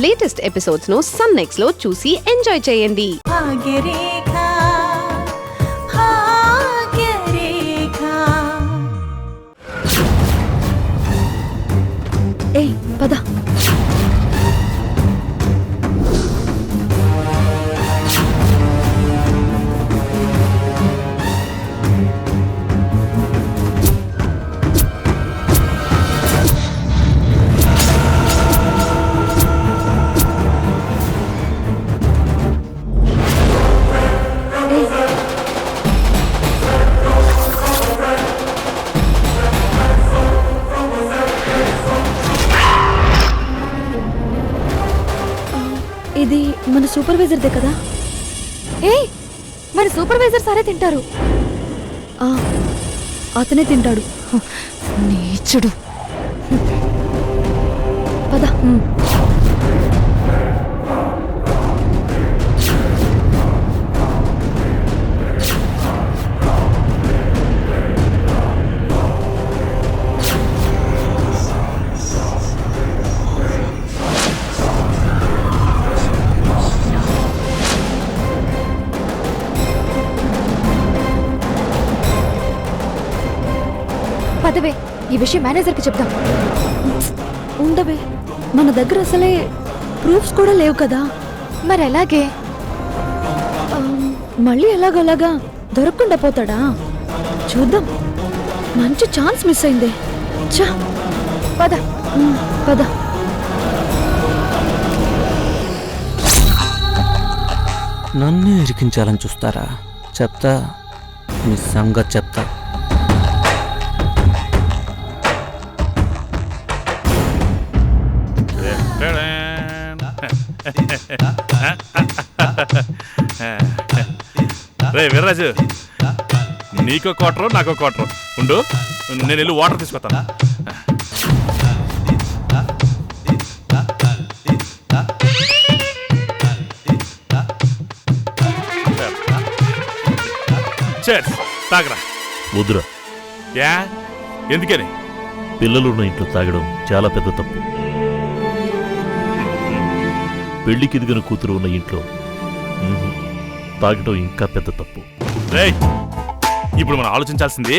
Latest episodes ను sun next లో చూసి ఎంజాయ్ చేయండి. ఏయ్ పద. ఇది మన సూపర్వైజర్దే కదా? ఏయ్ మన సూపర్వైజర్ సరే తింటారు. అతనే తింటాడు. నీచుడు. పద. పదవే, ఈ విషయం మేనేజర్కి చెప్దాం. ఉండవే, మన దగ్గర అసలే ప్రూఫ్స్ కూడా లేవు కదా. మరి ఎలాగే? మళ్ళీ ఎలాగోలాగా దొరకకుండా పోతాడా? చూద్దాం. మంచి ఛాన్స్ మిస్ అయిందే. చా పద పద. నన్ను ఇరికించాలని చూస్తారా? చెప్తా, మీ సంగతి చెప్తా. రే వీర్రాజు, నీకో క్వార్టర్ నాకో క్వార్టర్ ఉండు, నేను వెళ్ళి వాటర్ తీసుకొస్తాను. తాగరా. వద్దురా. యా ఎందుకని? పిల్లలున్న ఇంట్లో తాగడం చాలా పెద్ద తప్పు. పెళ్లికి ఎదిగిన కూతురు ఉన్న ఇంట్లో తాగడం ఇంకా పెద్ద తప్పు. ఇప్పుడు మనం ఆలోచించాల్సింది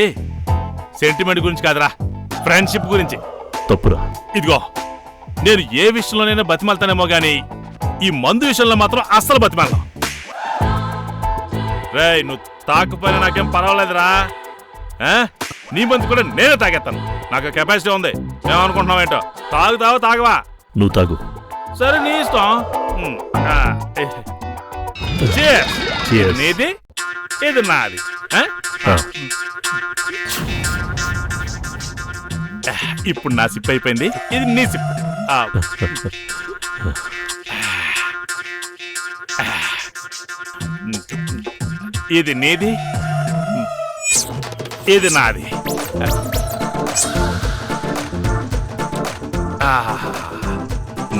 సెంటిమెంట్ గురించి కాదురా, ఫ్రెండ్షిప్ గురించి. తప్పురా. ఇదిగో, నేను ఏ విషయంలోనైనా బతిమాలతానేమో గాని ఈ మందు విషయంలో మాత్రం అస్సలు బతిమాలను. రేయ్, నువ్వు తాకపోయినా నాకేం పర్వాలేదురా. నీ మందు కూడా నేనే తాగేస్తాను. నాకు కెపాసిటీ ఉంది. ఏమనుకుంటున్నావేంటో? తాగుతావా తాగవా? నువ్వు తాగు. సరే, నీ ఇష్టం. నీది ఇది నాది. ఇప్పుడు నా సిప్ అయిపోయింది, ఇది నీ సిప్. ఇది నీది, ఇది నాది.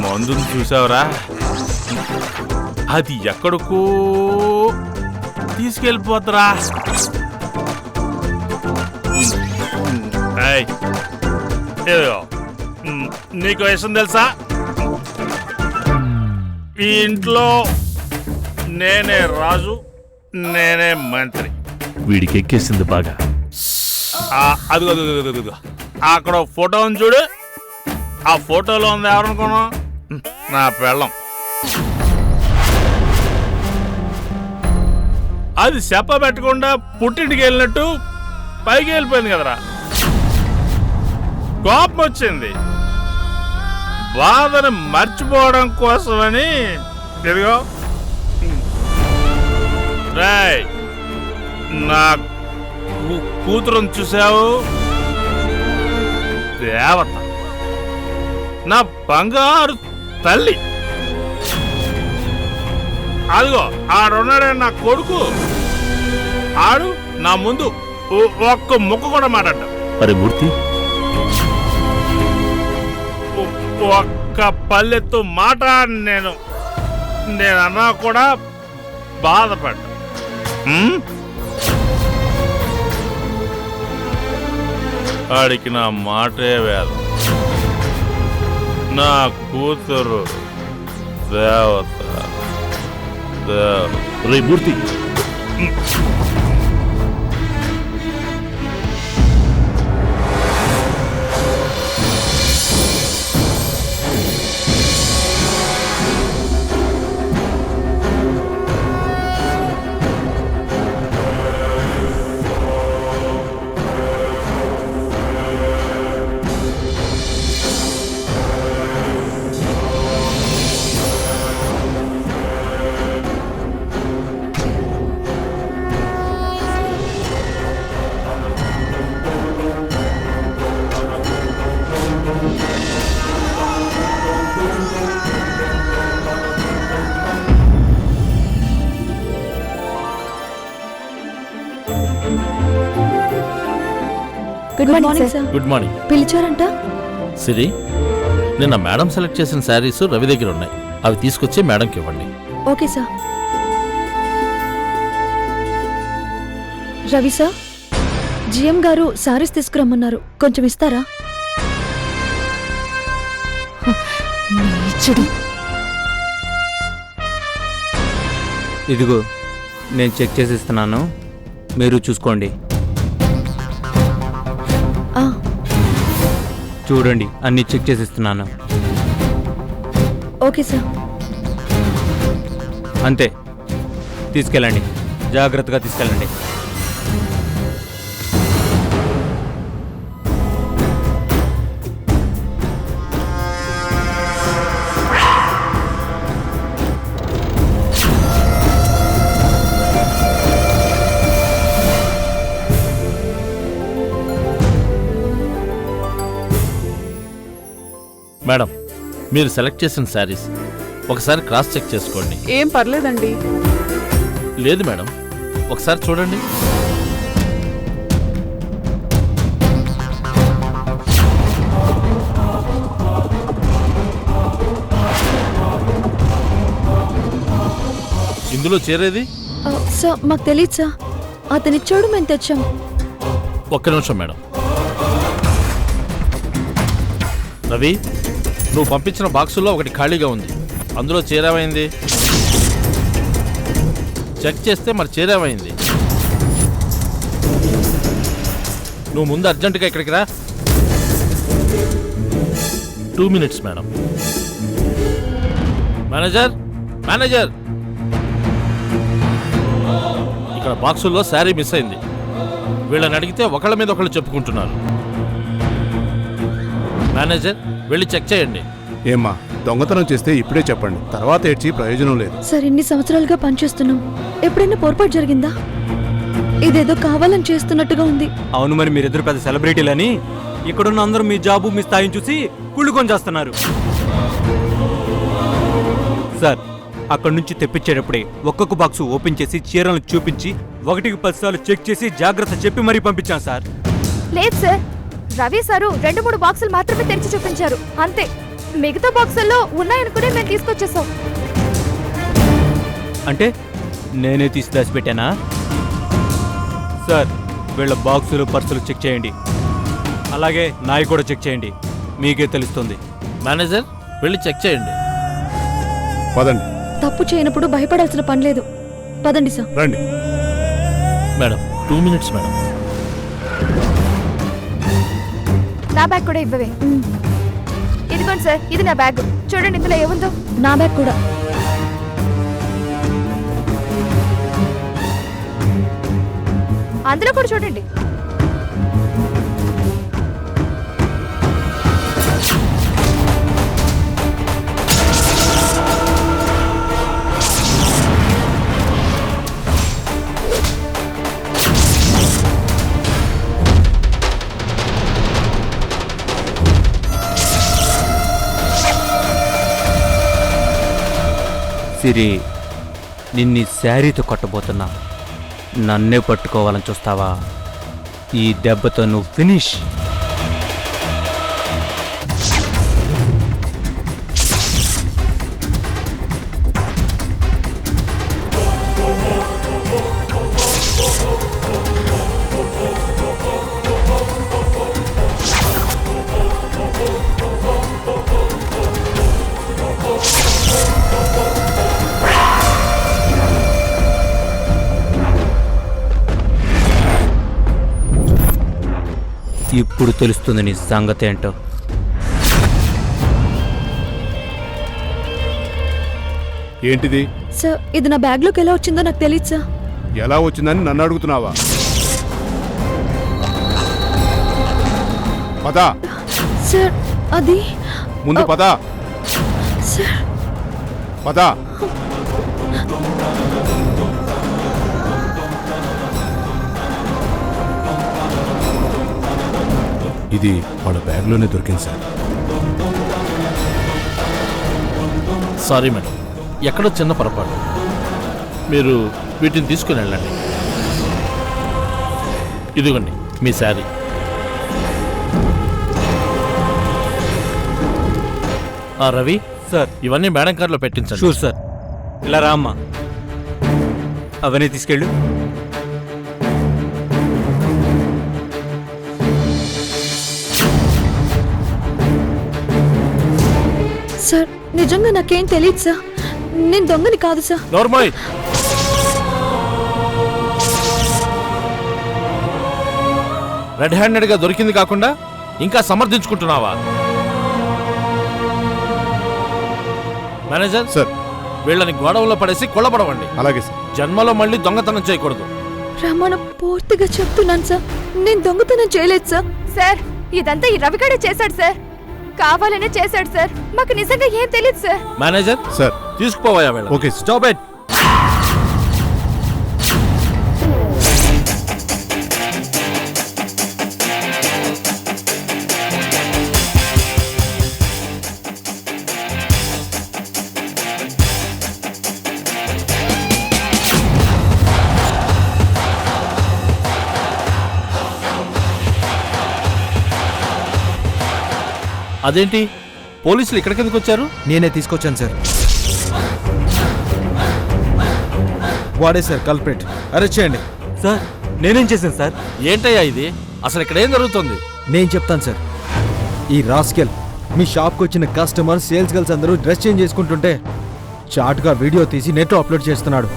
మందుని చూసావురా? అది ఎక్కడికో తీసుకెళ్ళిపోద్దురా. నీకు విషయం తెలుసా? ఈ ఇంట్లో నేనే రాజు, నేనే మంత్రి. వీడికి ఎక్కేసింది బాగా. అదిగో అక్కడ ఫోటో ఉంది చూడు. ఆ ఫోటోలో ఉంది ఎవరనుకున్నా? నా పెళ్ళం. అది చెప్ప పెట్టకుండా పుట్టింటికి వెళ్ళినట్టు పైకి వెళ్ళిపోయింది కదరా. కోపం వచ్చింది. బాధను మర్చిపోవడం కోసమని ఇదిగో రాయ్, నా కూతురుని చూసావు? దేవత, నా బంగారు తల్లి. అదిగో ఆడున్నాడే నా కొడుకు. ఆడు నా ముందు ఒక్క ముక్క కూడా మాట్లాడ. అరే మూర్తి, ఒక్క పల్లెత్తు మాట నేను అన్నా కూడా బాధపడ్డా. ఆడికి నా మాటే వేదం. నా కూతురు దేవత దేవత. రే Murthy, good morning sir. Good morning. పిలిచారంట? సిరి, నిన్న మేడం సెలెక్ట్ చేసిన శారీస్ రవి దగ్గర ఉన్నాయి. అవి తీసుకొచ్చి మేడంకి ఇవ్వండి. Okay sir. Ravi sir, GM గారు సారీస్ తీసుకురమ్మన్నారు, కొంచెం ఇస్తారా? నీచుడు. ఇదిగో నేను చెక్ చేసి ఇస్తున్నాను, మీరు చూసుకోండి. ఆ, చూడండి, అన్ని చెక్ చేసి ఇస్తున్నాను. Okay sir. అంతే, తీసుకెళ్ళండి, జాగ్రత్తగా తీసుకెళ్ళండి. మేడం, మీరు సెలెక్ట్ చేసిన శారీస్ ఒకసారి క్రాస్ చెక్ చేసుకోండి. ఏం పర్లేదండి. లేదు మేడం, ఒకసారి చూడండి. ఇందులో చేరేది? సార్ మాకు తెలియదు సార్, అతనిచ్చాడు, మేము తెచ్చాం. ఒక్క నిమిషం మేడం. రవి, నువ్వు పంపించిన బాక్సుల్లో ఒకటి ఖాళీగా ఉంది. అందులో చేరేమైంది? చెక్ చేస్తే మరి చేరేమైంది? నువ్వు ముందు అర్జెంటుగా ఇక్కడికి రా. 2 minutes మేడం. మేనేజర్, మేనేజర్, ఇక్కడ బాక్సుల్లో శారీ మిస్ అయింది. వీళ్ళని అడిగితే ఒకళ్ళ మీద ఒకళ్ళు చెప్పుకుంటున్నారు. మేనేజర్, వెళ్ళి చెక్ చేయండి. ఏమ్మా, దొంగతనం చేస్తే ఇప్పుడే చెప్పండి, తర్వాత ఏడ్చి ప్రయోజనం లేదు. సార్, ఇన్ని సంవత్సరాలుగా పనిచేస్తున్నాం, ఎప్పుడైనా పొరపాటు జరిగిందా? ఇదేదో కావాలని చేస్తున్నట్టుగా ఉంది. అవును, మరి మీరిద్దరు పెద్ద సెలబ్రిటీలని ఇక్కడున్న అందరూ మీ జాబు మీ స్థాయిని చూసి కుళ్ళుకొని చేస్తున్నారు. సార్, అక్కడి నుంచి తెప్పించేటప్పుడే ఒక్కొక్క బాక్సు ఓపెన్ చేసి చీరలను చూపించి 1కి 10 సార్లు చెక్ చేసి జాగ్రత్త చెప్పి మరీ పంపించాం సార్. లేదు సార్, రవి సారు 2-3 బాక్సులు మాత్రమే తెరిచి చూపించారు, అంతే. మిగతా బాక్సుల్లో ఉన్నాయనుకునే మేము తీసుకొచ్చేసాం. అంటే నేనే తీసి దాచిపెట్టానా? సార్, వీళ్ళ బాక్సులు పర్సులు చెక్ చేయండి, అలాగే నాయి కూడా చెక్ చేయండి, మీకే తెలుస్తుంది. మేనేజర్, వెళ్ళి చెక్ చేయండి. పదండి. తప్పు చేయనప్పుడు భయపడాల్సిన పని లేదు. పదండి సార్. రండి. Madam, 2 minutes madam. నా బ్యాగ్ కూడా ఇవ్వవే. ఇదిగోండి సార్, ఇది నా బ్యాగ్. చూడండి ఇందులో ఏముందో. నా బ్యాగ్ కూడా. అందులో కూడా చూడండి. సిరి, నిన్ని శారీతో కొట్టబోతున్నా, నన్నే పట్టుకోవాలని చూస్తావా? ఈ దెబ్బతో నువ్వు ఫినిష్. ఇప్పుడు తెలుస్తుంది నీ సంగతి ఏంటో. ఏంటిది? సార్ ఇది నా బ్యాగ్లోకి ఎలా వచ్చిందో నాకు తెలియదు సార్. ఎలా వచ్చిందని నన్ను అడుగుతున్నావా? పదా, సార్ అది ముందు పదా, సార్ పదా. ఇది వాళ్ళ బ్యాగ్లోనే దొరికింది సార్. సారీ మేడం, ఎక్కడో చిన్న పొరపాటు. మీరు వీటిని తీసుకుని వెళ్ళండి. ఇదిగోండి మీ శారీ. రవి సార్. ఇవన్నీ మేడం కార్లో పెట్టించండి. Sure sir. ఇలా రా అమ్మా, అవన్నీ తీసుకెళ్ళు. సార్ నిజంగా నాకేం తెలియదు సార్. నేను దొంగని కాదు సార్. నోర్మోయ్, రెడ్ హ్యాండెడ్ గా దొరికింది కాకుండా ఇంకా సమర్థించుకుంటున్నావా? Manager sir. వీళ్ళని గోడవలో పడేసి కొల్లబడవండి. అలాగే సార్. జన్మలో మళ్ళీ దొంగతనం చేయకూడదు. రమణ పూర్తిగా చెప్తున్నాను సార్, నేను దొంగతనం చేయలేదు సార్. సార్ ఇదంతా ఈ రవిగాడే చేశాడు సార్. కావాలనే చేశాడు సార్. మాకు నిజంగా ఏం తెలియదు సార్. Manager sir. తీసుకుపోవా వీళ్ళ. Okay sir. Stop it. అదేంటి పోలీసులు ఇక్కడికి ఎందుకు వచ్చారు? నేనే తీసుకొచ్చాను సార్. వాడే సార్ కల్ప్రిట్. అరెస్ట్ చేయండి. సార్ నేనేం చేశాను సార్? ఏంటయ్యా ఇది? అసలు ఇక్కడ ఏం జరుగుతుంది? నేను చెప్తాను సార్. ఈ రాస్కెల్ మీ షాప్కి వచ్చిన కస్టమర్ సేల్స్ గర్ల్స్ అందరూ డ్రెస్ చేంజ్ చేసుకుంటుంటే చాట్గా వీడియో తీసి నెట్లో అప్లోడ్ చేస్తున్నాడు.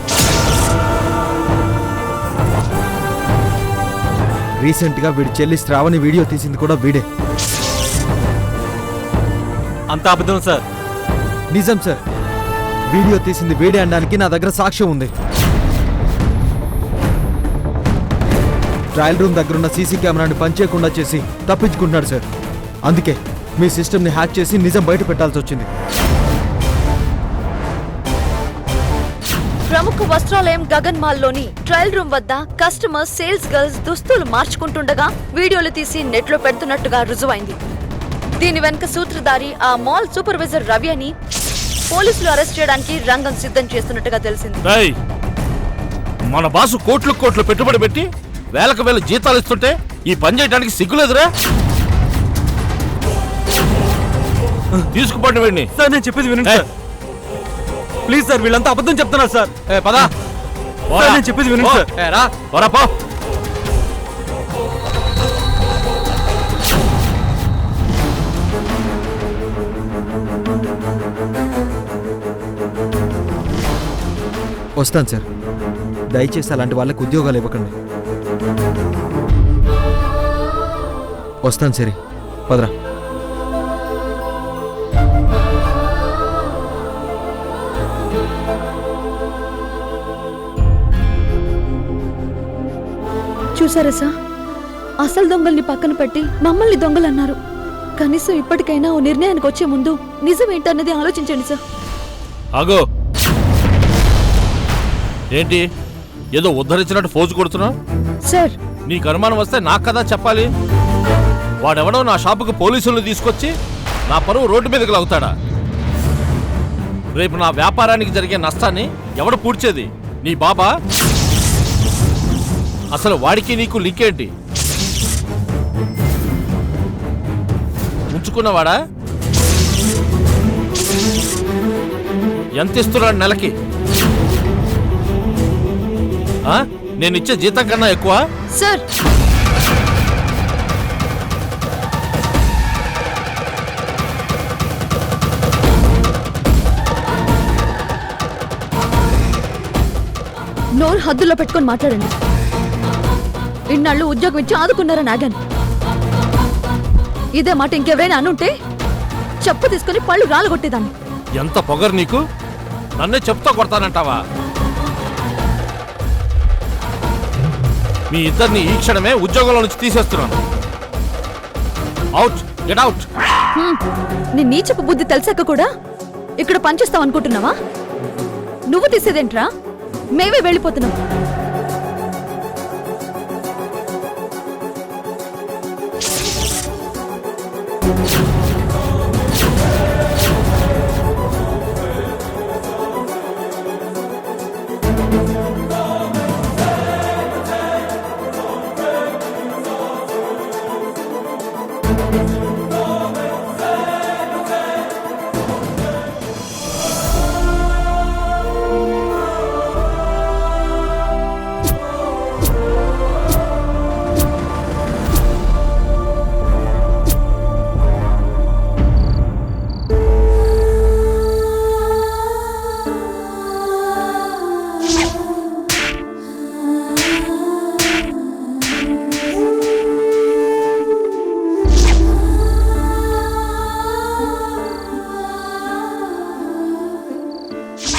రీసెంట్గా వీడి చెల్లి శ్రావణి వీడియో తీసింది కూడా వీడే. అంత అబద్ధం సార్. నిజం సార్. వీడియో తీసింది వీడే అనడానికి నా దగ్గర సాక్ష్యం ఉంది. ట్రయల్ రూమ్ దగ్గరున్న సీసీ కెమెరాని పనిచేయకుండా చేసి తప్పించుకుంటున్నాడు సార్. అందుకే మీ సిస్టమ్ని హ్యాక్ చేసి నిజం బయట పెట్టాల్సి వచ్చింది. ప్రముఖ వస్త్రాలయం గగన్ మాల్లోని ట్రయల్ రూమ్ వద్ద కస్టమర్ సేల్స్ గర్ల్స్ దుస్తులు మార్చుకుంటుండగా వీడియోలు తీసి నెట్లో పెడుతున్నట్టుగా రుజువైంది. దీని వెనుక సూత్రధారి ఆ మాల్ సూపర్వైజర్ రవి అని పోలీసులు అరెస్ట్ చేయడానికి రంగం సిద్ధం చేస్తున్నట్టుగా తెలిసింది. రేయ్, మన బాసు కోట్లు కోట్లు పెట్టుబడి పెట్టి వేలకు వేల జీతాలు ఇస్తుంటే ఈ పని చేయడానికి సిగ్గులేదురా? తీసుకుపండి వీడిని. సార్ నేను చెప్పేది వినండి సార్. ప్లీజ్ సార్, వీళ్ళంతా అబద్ధం చెప్తున్నారు సార్. పదా. సార్, నేను చెప్పేది వినండి సార్. పోరా పో. వస్తాను సార్. దయచేసి అలాంటి వాళ్ళకి ఉద్యోగాలు ఇవ్వకండి. వస్తాను సరే, పదరా. చూసారా సార్, అసలు దొంగల్ని పక్కన పెట్టి మమ్మల్ని దొంగలు అన్నారు. కనీసం ఇప్పటికైనా ఓ నిర్ణయానికి వచ్చే ముందు నిజం ఏంటన్నది ఆలోచించండి సార్. ఆగో, ఏంటి ఏదో ఉద్ధరించినట్టు ఫోజు కొడుతున్నావు? సార్ నీకు అనుమానం వస్తే నాకు కదా చెప్పాలి. వాడెవడో నా షాపుకు పోలీసులు తీసుకొచ్చి నా పరువు రోడ్డు మీదకి లాగుతాడా? రేపు నా వ్యాపారానికి జరిగే నష్టాన్ని ఎవడు పూడ్చేది? నీ బాబా? అసలు వాడికి నీకు లింక్ ఏంటి? ఉంచుకున్నవాడా? ఎంత ఇస్తున్నాడు నెలకి? నేనిచ్చే జీతం కన్నా ఎక్కువ? సార్ నోరు హద్దుల్లో పెట్టుకొని మాట్లాడండి. ఇన్నాళ్ళు ఉద్యోగం ఇచ్చి ఆదుకున్నారని ఆగాను. ఇదే మాట ఇంకెవరైనా అనుంటే చెప్పు తీసుకుని పళ్ళు రాలగొట్టేదాన్ని. ఎంత పొగరు నీకు? నన్నే చెప్తా కొడతానంటావా? మీ ఇద్దరిని ఈ క్షణమే ఉద్యోగంలో నుంచి తీసేస్తున్నాను. Out, get out. నీ నీచపు బుద్ధి తెలిసాక కూడా ఇక్కడ పనిచేస్తావు అనుకుంటున్నావా? నువ్వు తీసేదేంట్రా? మేమే వెళ్ళిపోతున్నాం.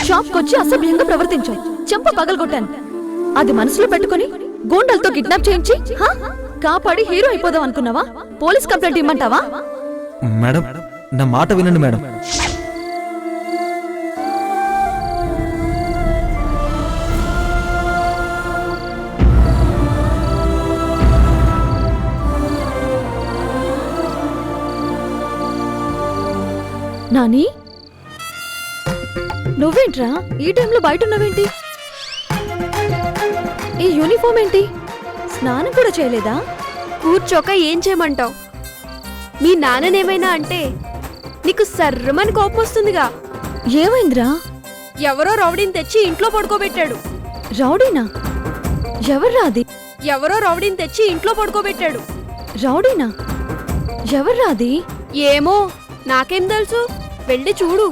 షాప్కొచ్చి అసభ్యంగా ప్రవర్తించావు. చెంప పగలగొట్టాను. అది మనసులో పెట్టుకుని గూండాలతో కిడ్నాప్ చేయించి కాపాడి హీరో అయిపోదాం అనుకున్నావా? Police complaint ఇమ్మంటావా? మేడం, నా మాట వినండి మేడం. నాని, నువ్వేంట్రా ఈ టైంలో బయట ఉన్నావేంటి? ఈ యూనిఫామ్ ఏంటి? స్నానం కూడా చేయలేదా? కూర్చోక ఏం చేయమంటావు? మీ నాన్ననేమైనా అంటే నీకు సర్రమని కోపం వస్తుందిగా. ఏమైందిరా? ఎవరో రౌడీని తెచ్చి ఇంట్లో పడుకోబెట్టాడు. రౌడీనా? ఎవర్రా అది? ఎవరో రౌడీని తెచ్చి ఇంట్లో పడుకోబెట్టాడు. రౌడీనా? ఎవర్రా అది? ఏమో, నాకేం తెలుసు? వెళ్ళి చూడు.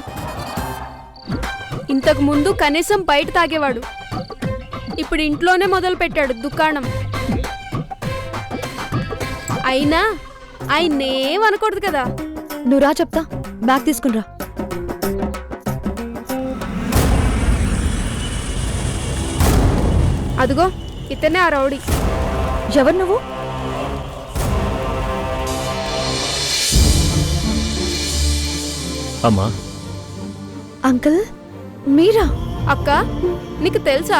ఇంతకు ముందు కనీసం బయట తాగేవాడు. ఇప్పుడు ఇంట్లోనే మొదలు పెట్టాడు దుకాణం. అయినా ఆయనేం అనకూడదు కదా. నువ్వు రా చెప్తా. బ్యాగ్ తీసుకునిరా. అదిగో ఇతనే ఆ రౌడీ. ఎవరు నువ్వు? అమ్మా, అంకుల్ మీరా? అక్క, నీకు తెలుసా?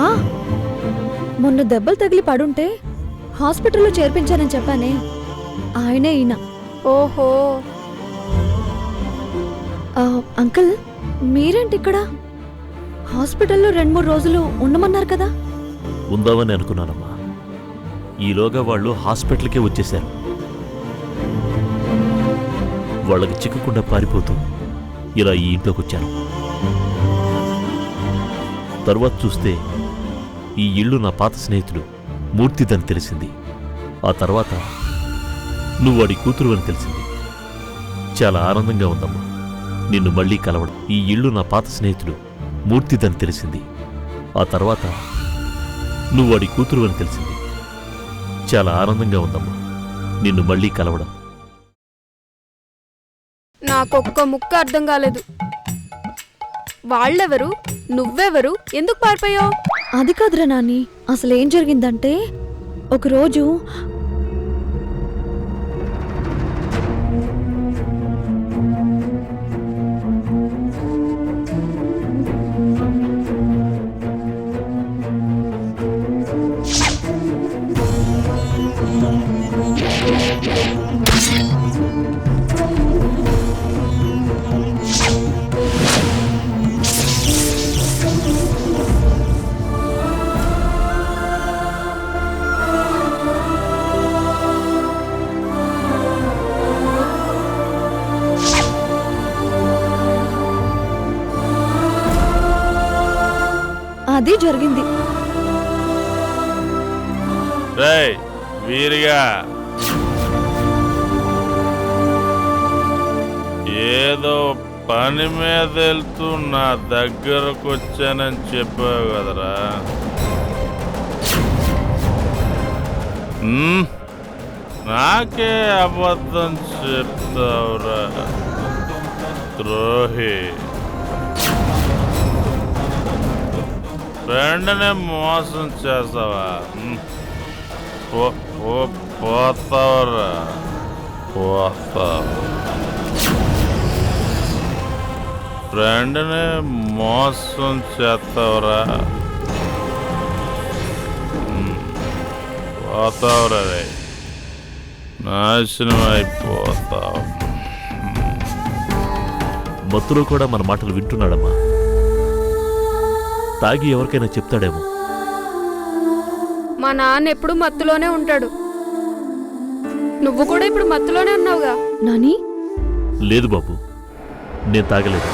ఆ, మొన్న దెబ్బలు తగిలి పడుంటే హాస్పిటల్లో చేర్పించానని చెప్పానే, ఆయనే ఈయన. ఓహో. అంకుల్ మీరేంటి ఇక్కడ? హాస్పిటల్లో 2-3 రోజులు ఉండమన్నారు కదా. ఉందామని అనుకున్నానమ్మా. ఈలోగా వాళ్ళు హాస్పిటల్కే వచ్చేశారు. వాళ్ళకి చిక్కకుండా పారిపోతూ ఇలా ఈ ఇంట్లోకి వచ్చాను. తర్వాత చూస్తే ఈ ఇల్లు నా పాత స్నేహితుడు మూర్తిదని తెలిసింది. ఆ తర్వాత నువ్వు వాడి కూతురు అని తెలిసింది. చాలా ఆనందంగా ఉందమ్మా నిన్ను మళ్ళీ కలవడం. ఈ ఇల్లు నా పాత స్నేహితుడు మూర్తిదని తెలిసింది. ఆ తర్వాత నువ్వు వాడి కూతురు అని తెలిసింది. చాలా ఆనందంగా ఉందమ్మా నిన్ను మళ్ళీ కలవడం. నాకొక్క ముక్క అర్థం కాలేదు. వాళ్ళెవరు? నువ్వెవరు? ఎందుకు పారిపోయావు? అది కాదురా నాని, అసలు ఏం జరిగిందంటే ఒకరోజు అది జరిగింది. రేయ్ వీరిగా, ఏదో పని మీద వెళ్తూ నా దగ్గరకు వచ్చానని చెప్పావు కదరా. నాకే అబద్ధం చెప్తావురా ద్రోహి. ఫ్రెండ్నే మోసం చేస్తావా? పోతావురా, పోతావు. ఫ్రెండ్నే మోసం చేస్తావురా, పోతావురా రే, నాశనం అయిపోతావు. మత్తులో కూడా మన మాటలు వింటున్నాడమ్మా. తాగి ఎవరికైనా చెప్తాడేమో. మా నాన్న ఎప్పుడు మత్తులోనే ఉంటాడు. నువ్వు కూడా ఇప్పుడు మత్తులోనే ఉన్నావుగా. నాని లేదు బాబు, నేను తాగలేదు.